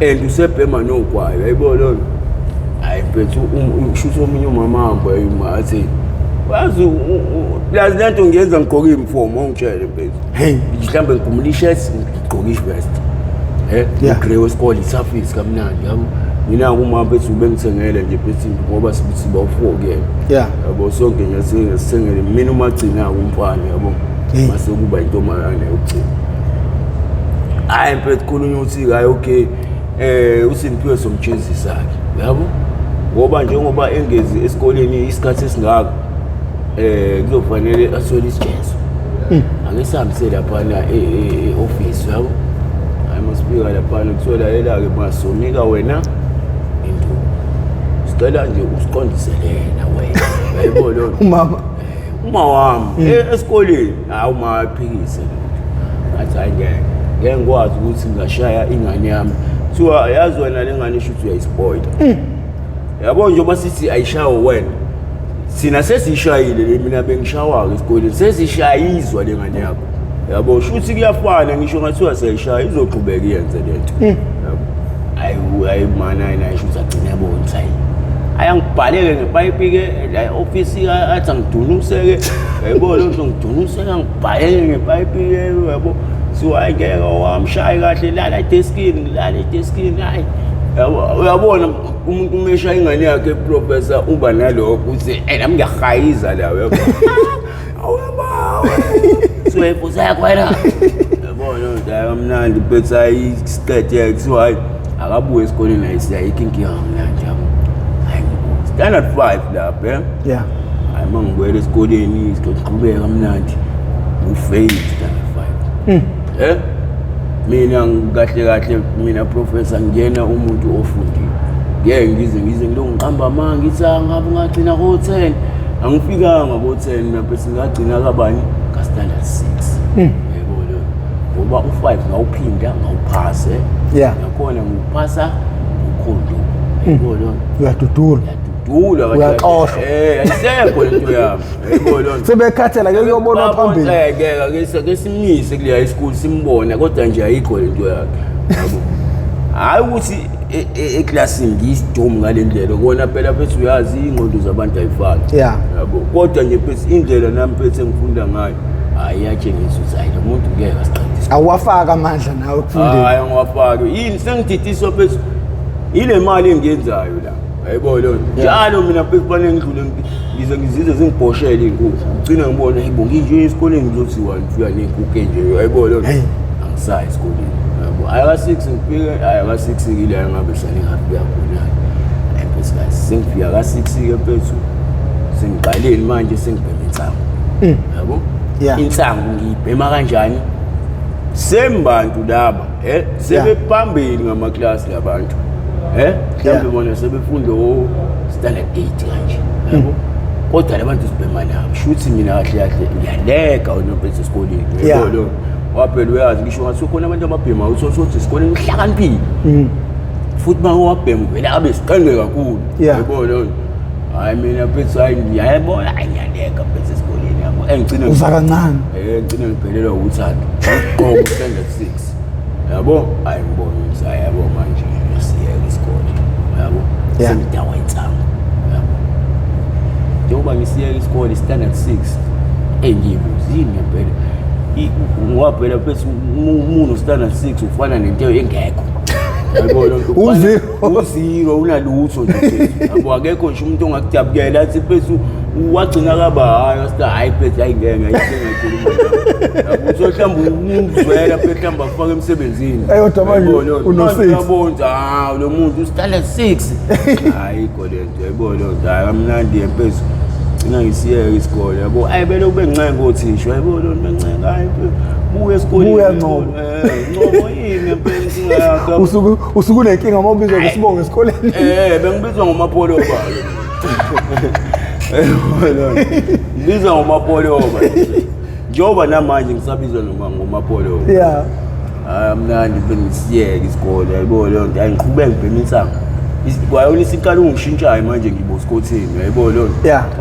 and usebhema nogwayi yayibona lo hayi mfethu ushuthi omunye umama hamba athi wazi plaza lento ngiyenza ngigqoka imifomo ongitshele mfethu mhlambe ngigumula i-shirt ngigqoka i-vest grey wesikole i-surface kamnandi yabo mina uma mfethu bengithengele nje mfethu ngoba siba u4 kuyena yabo sonke ngisengele mina umagcina umfana yabo mase kuba intombazane yokugcina hayi mfethu khulunywa uthi hayi okay uSimphiwe somchezisa sakhe yabo ngoba njengoba engezi esikoleni isikhathi esingaka kuzofanele athole isijezo angisihambise lapha office yabo ayimsifika lapha kuthola lela-ke masonika wena into sicela nje usiqondiselena wena yayibona uma wami esikoleni hayi uma aphikise athi hayi ngeke ngikwazi ukuthi ngashaya ingane yami kuthiwa yazi wena le ngane isho ukuthi uyayispoila yabo njengoba sithi ayishawo wena sina sesishayile mina bengishawa esikoleni sesishayizwa le ngane yakho yabo shuthi kuyafana ngisho ngathiwa sayishaya izoqhubeka iyenze lento ayi mana ayisho sagcina yabona sayi ayangibhaleke ngepipe ke la office athi ngidunuseke yayibona lo ngidunuseka ngibhaleke ngepipe yabo so ayike wamshayi kahle lala deskini hayi uyabona umuntu umesha ingane yakhe professor uba nalokho uthi nami ngiyahayiza la yabo awuba Uswepho sayakhwela. Yabona ntamnandi betsa isiqede kusiwa akabuye esikoleni la isiyayikho inkinga mnandi yabo. Hayi standard 5 lapha. Yeah. Hayi mangibuyela esikoleni isiqhubeka mnandi. Ufail standard 5. Mina kahle mina professor ngiyena umuntu ofundile. Ngeke ngize ngilo ngiqamba manga ngithi ngabe ngagcina ko 10. Angifikanga ko 10 mina bese ngagcina kabani ka standard 6. Yebo ngoba u5 ngawuphinda ngawuphase. Yeah. Nakhona ngikuphasa ukhondo. Yebo uyadudula. Uyaxoshwa. Ayisekho lento yami. Yebo sebekhathela ke uyobona phambili. Ke simnise kule high school simbona kodwa nje ayikho lento yakhe. Yabo. Hayi ukuthi eclassini ngisidom ngalendlela kona phela phethu uyazi ingqondo zabantu ayifani. Yeah. Yabo. Kodwa nje phethu indlela nami phethu engifunda ngayo ayiyatshengisa ukuthi hayi lo muntu ngeke asiqedise. Awafaka amandla nawe ukufundeni. Hayi ngiwafaka. Yini sengididiswa phethu ile mali engiyenzayo la. Hayibo lo njalo mina phela ngidlule ngizizwe zingibhoshela inkukhu ngicina ngibona hayibo nginje esikoleni ngizothiwa ngifika nenkukhu enje hayibo lo angisayi esikoleni yabo ayaka 6 ngifike ayaka 6 kile ngabe sale ngafika khona ayiphethu sengifika ka 6 ke phethu sengiqaleni manje sengibhema insangu yabo insangu ngiyibhema kanjani sembantu laba sebephambili ngama class labantu mhlawumbe bona sebefunda standard 8 kanje yabo kodwa labantu sibhema nabo shuthi mina kahle ngiyaleka onophethe esikoleni yebo lo waphela uyazi ngisho ngathi khona abantu ababhema uthothi esikoleni uhlakaniphile futhi mawabhema vele abe siqenge kakhulu yebo lo hayi mina phethe ngiyayibona ngiyaleka phethe esikoleni yabo engicina uza kancane ngicina ngiphelelwa ukuthanda ngoba standard 6 yabo ayibona ukuthi ayabo manje siyeke isikole yabo sengidawa insangu yabo njengoba ngisiyeke isikole standard 6 engiyibuzini ngempela ngoba phethu umuntu standard 6 ufana nento engekho yabo lo uziro unalutho nje yabo akekho nje umuntu ongakujabukela athi phethu wagcina kaba hayi phethu ayingeke ayikhuluma yabo uzohlamba umzwela phethu hlamba afake emsebenzini eyodwa manje uno6 yabonza lo muntu ustandard 6 hayi kolento yabo lo hayi kamnandi empethu ngina ngisiyeke isikole yabo ayibele ube ncenga ngothisha yabo lo bencenga hayi buye esikoleni buya ncobo ncobo yini empela inkinga yakho usuku nenkinga mawubizwa ngesibongo esikoleni bengibizwa ngomapolo balo Biza ngomapolo njengoba namanje ngisabizwa ngomapolo mnandi bengisiyeke isikole yabo lo nto angiqhubeke ngibhema insangu kwayona isiqala ungishintshayo manje ngiboskotheni yabo lo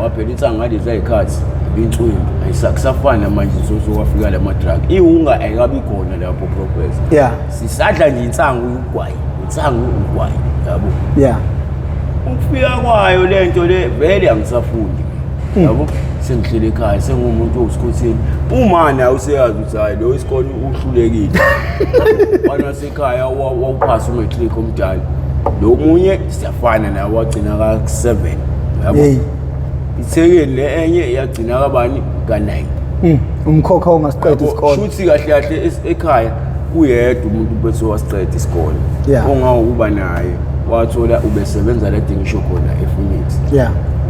waphela insangu ngalezi ayikhathi intswini ayisakusafana manje sozowafika la drug iwunga ayikabi khona lapho progress sisadla nje insangu ugwayi yabo ukufika kwayo lento le vele angisafundi yabo sengihlele ekhaya sengumuntu osikhotheni uma na useyazi ukuthi hayi lo isikole uhlulekile bana sekhaya wawuphasa umatric omdala lo munye siyafana naye wagcina ka 7 yabo ithekeni le enye yagcina kabani ka9 umkhokha ongasiqeda isikole shuthi kahle ekhaya uyedwa umuntu bese wasiqeda isikole ongawuba naye wathola ubesebenza la dingisho khona eFunix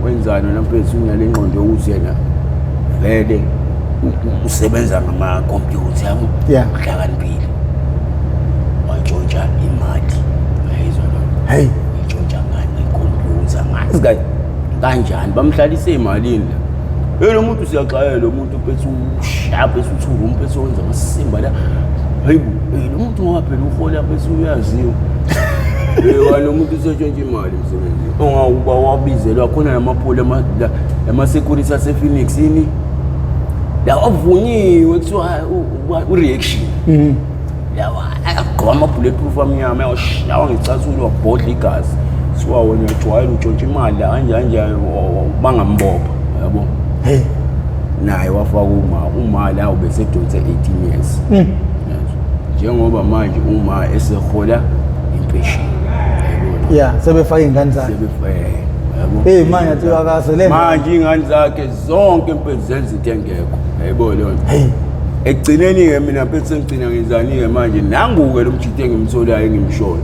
wenzana namphethu unyale ingqondo yokuthi yena vele usebenza ngama computer yabo hlakaniphile wantshontsha imali ayizwa lo intshontsha ngani computer ngazi kanjani bamhlalise emalini lo muntu siyaxayela lo muntu phethu ushaphe uthunga umphethu wenza amasimba la hayibo lo muntu ngoba phela uhola phethu uyaziwa walo muntu usentshontsha imali emsebenzini ongawuba wabizelwa khona namaphola ama-security ase-Phoenix ini la avunyiwe kuthiwa u-reaction lawa agqoka ama-bulletproof amnyama yawashawa ngecathulo wabhodla igazi kuthiwa wena uyajwayela utshontsha imali la kanjani bangambopha yabo naye wafaka uma la ubesedonse 18 years njengoba manje uma esehola impesheni sebefaka ingane zakhe yabo manje athi akase le manje ingane zakhe zonke impela zenza into engekho yabo lo ekugcineni-ke mina phethe sengigcina ngenzani-ke manje nangu-ke lo mjidi engimtholayo engimshoyo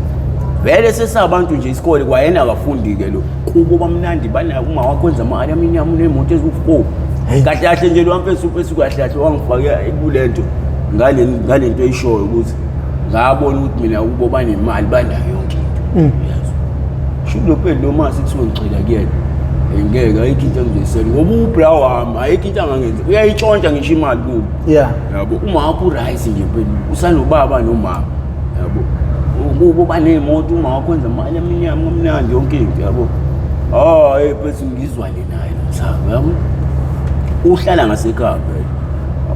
vele sesabantu nje isikole kwayena akafundi-ke lo kubo bamnandi uma wakwenza ama-aluminium nemoto eziwu-4 kahle kahle nje lo wampethu kahle kahle wangifake kule nto ngale nto eyishoyo ukuthi ngabona ukuthi mina kubo banemali banayo yonke into shulo phela lo mase kuthiwa ngicela kuyena ngeke ayikho into engizoyisela ngoba ubra wami ayikho into angangenza uyayitshontsha ngisho imali kubo yabo uma wakho urice nje phela usanobaba nomama yabo kubo banemoto uma wakwenza imali eminyama omnandi yonke into yabo phela ngizwane naye mthamo yabo uhlala ngasekhaya phela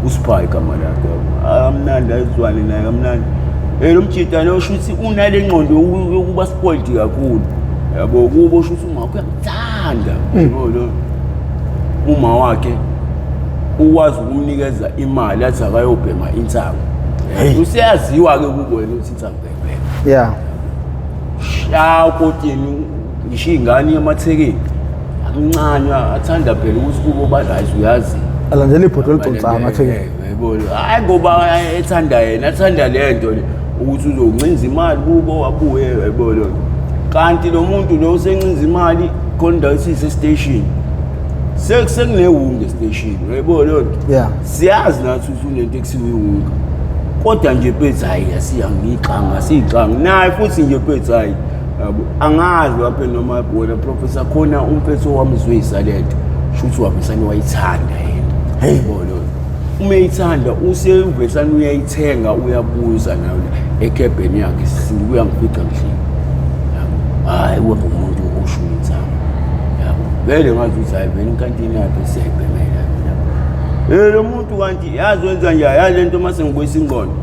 usiphayi igama lakhe amnandi ayizwane naye kamnandi lo mjida lo shuthi unale ngqondo yokuba spoiled kakhulu yabo kubo shuthi uma uyamthanda lo uma wakhe ukwazi ukumnikeza imali athi akayobhema intsango usiyaziwa ke kubo wena ukuthi intsango ngempela Kodini ngisho ingane yamathekeni amncanywa athanda phela ukuthi kubo badayisa uyazi alandela ibhodo liqonca amathekeni yebo hayi ngoba ethanda yena athanda lento ukuthi uzoncinza imali kubo wabuye yebo lo kanti lo muntu lo usencinza imali khona isise station sekunewunga station yebo lo siyazi nathi usunento ekusiwunga kodwa nje phethe hayi asiyangiqanga siqanga naye futhi nje phethe hayi yabo angazi lapha noma bona professor khona umphetho wami uzoyisalento shuthi wabesani wayithanda yena yebo lo uma ithanda usevesani uyayithenga uyabuza nawe ekhebheni yakhe sibuya ngifika ngisho hayi wena umuntu oshunitha yabo vele ngathi uthi hayi vele inkantini yakhe siyayibhemela lo muntu kanti yazwenza nje yalento mase ngibuyisa ingqondo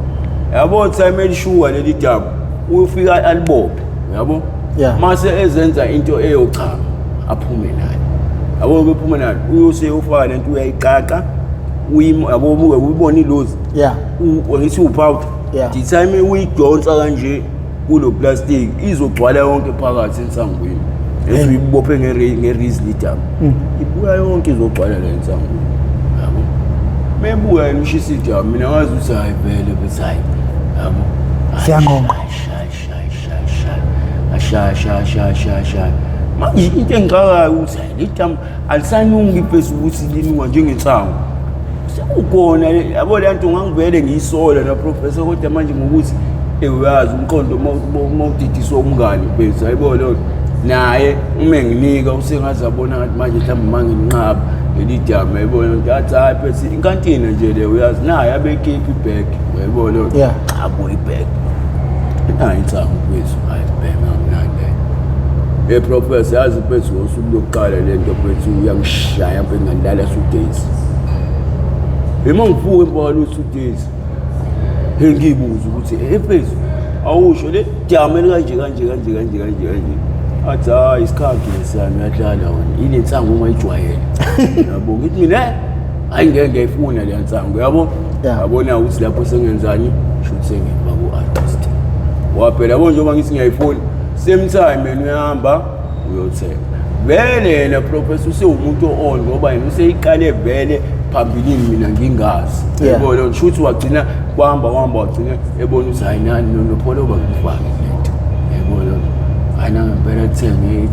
yabo time elishuwa leli dabu ufika alibophe yabo mase ezenza into eyochama aphume nayo yabo bephuma nayo uyose ufaka lento uyayiqaqa yabo ubona ilozi ngithi upawuda time uyidonsa kanje kulo plastic izogcwala yonke phakathi ensangweni ethi uyibophe ngerizli dabu ibuya yonke izogcwala la ensangweni yabo mebuya imshisi dabu mina ngazi ukuthi hayi vele bethayi yabo siyangonga asha manje into engicakayo ukuthi le damu alisanungi phezulu ukuthi linuka njengensango sekukona yabo le nto ngangivele ngiyisola na professor kodwa manje ngokuthi uyazi umqondo mawudidiswa umngane bese hayibo lo naye uma nginika usengazi abona ngathi manje mhlawumbe manginqaba leli damu yayibona ngathi hayi phethi inkantina nje le uyazi naye abekhiphi back yayibona lo abo ibag hayi intsango kwethu hayi bhema mnandi professor yazi phethi usuku lokuqala lento phethi uyangishaya apha ngandala sudays uma ngivuke impolo sudays ngibuza ukuthi phezulu awusho le damu elikanje kanje athi hayi isikhathi lesami uyadlala wena ile ntsango ungayijwayela yabo ngithi mina hayi ngeke ngiyifuna le ntsango yabo yabona ukuthi lapho sengenzani shothi sengiba ku-artist waphela yabo njengoba ngithi ngiyayifuna same time yena uyahamba uyothenga vele yena professor usewumuntu on ngoba yena useyiqale vele phambilini mina ngingazi yebo lo shothi wagcina kwahamba wagcina ebona ukuthi hayi nani nopholo bakufaka lento yebo lo ana ngempela thenge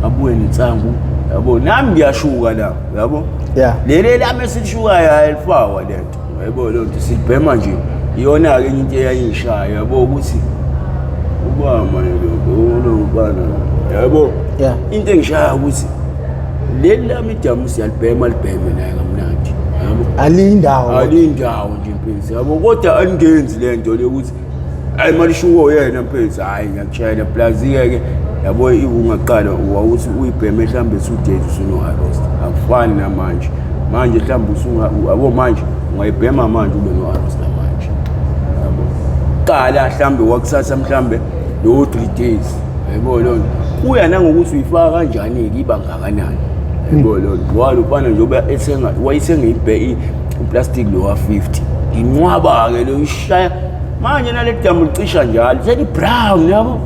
abuye nentsangu yabo nami ngiyashuka la yabo leli lami esishukayo ayifakwa lento yebo lo nto sibhema nje iyona ke into eyayishaya yabo ukuthi ubama lo bana yabo into engishaya ukuthi leli lami idamu siyalibhema libheme naye kamnandi yabo alindawo nje impela yabo kodwa angenzi lento le ukuthi hayi malishuko yena mpela hayi ngiyakutshela plazike yabo ungaqala ukuthi uyibheme mhlambe 2 days usuno harvest akufani namanje mhlambe abo manje ungayibhema manje ube no harvest manje yabo qala mhlambe wakuthatha mhlambe lo 3 days yabo lo kuya nangokuthi uyifaka kanjani ke iba ngakanani yabo lo walufana njengoba ethenga wayithenga iplastic lo wa 50 inqwaba ke lo ishaya manje nale damu licisha njalo seli brown yabo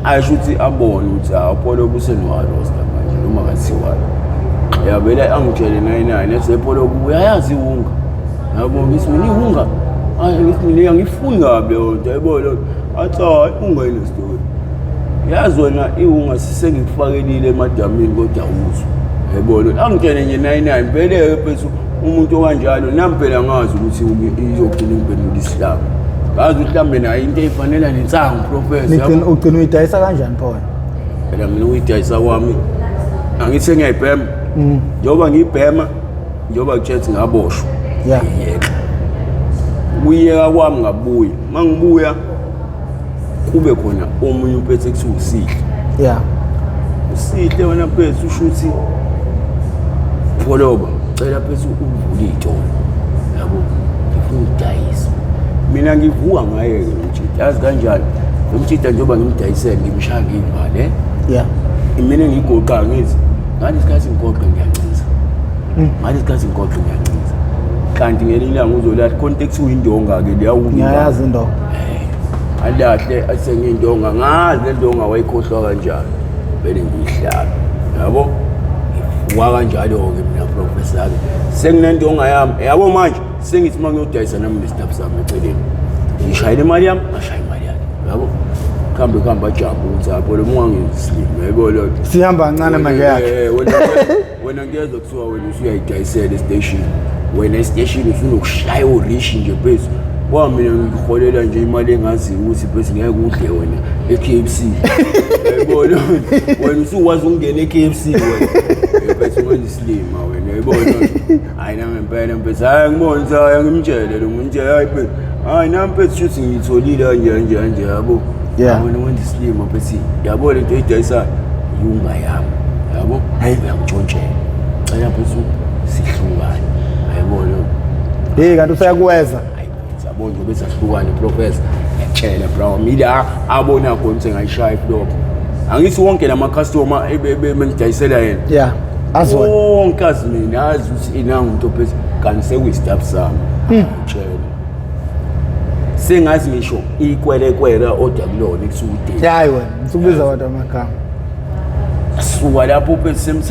ayishuthi abone ukuthi apolo busenowarosta manje noma ngathiwa yabela angitshele 99 esepolo kuyayazi unga yabo ngithi mina ihunga ngithi mina ngifuni kabi yonke yabo lo athi ihunga inestory yazi wena ihunga sisengikufakelile emadamini kodwa awuzwa yabo lo angitshene nje 99 impela phezulu umuntu okanjalo nampela ngazi ukuthi izogcina ngibhenula isihlabo ngazi mhlambe nayo into efanele nensangu professor ugcina uyidayisa kanjani phona phela mina uyidayisa kwami angithi ngiyayibhema njoba ngiyibhema njoba kuchethi ngaboshwa yeah uyeka kwami ngabuya mangibuya kube khona omunye uphethe kuthi usihle yeah usihle wena phethe ushuthi pholoba cela phethe uvule itolo yabo ngifuna ukudayisa mina ngivuka ngaye ke umjita yazi kanjani umjita njoba ngimdayisela ngimshaya ngivale yeah mina ngigoqa ngithi ngani isikhathi ngigoqa ngiyancinza ngani isikhathi ngigoqa ngiyancinza kanti ngelinye ilanga uzolahle contact uyindonga ke ngiyayazi indonga alahle asengindonga ngazi lendonga wayikhohlwa kanjani vele ngiyihlala yabo wa kanjalo ke mina professor senginendonga yami yabo manje sengithi mangiyodayisa nami nesitafu sami eceleni ngishayile imali yami ashaya imali yakhe yabo khamba jump utsapho lo mwangislim yabo lo sihamba kancane manje yakhe wena ngiyeza kuthiwa wena usuyayidayisela estation wena estation usunokushaya urishi nje phezulu mina ngiholela nje imali engazi ukuthi bese ngeke udle wena eKFC yabo lo wena usuwazi ungena eKFC wena bese manje silima wena yabo lo hayi nami impela mpela hayi ngibonza hayi ngimtshele lo muntu hayi nami mpela shothi ngitholile kanje yabo wena wenza isilima bese yabo lento edayisa yunga yami yabo hayi uyangijontshela cela phezulu sihlukane yabo lo kanti usayakuweza bonke bese sihlukane professor ngiyatshela bro mina abona khona ukuthi ngayishaya iflop angithi wonke lama customer ebengidayisela yena yeah azona wonke azimina azi ukuthi inanga umuntu phezulu kanti sekuyistap sami ngitshela sengazi ngisho ikwelekwela odakulona ekusukude hayi wena usukubiza abantu amagama suka lapho phezulu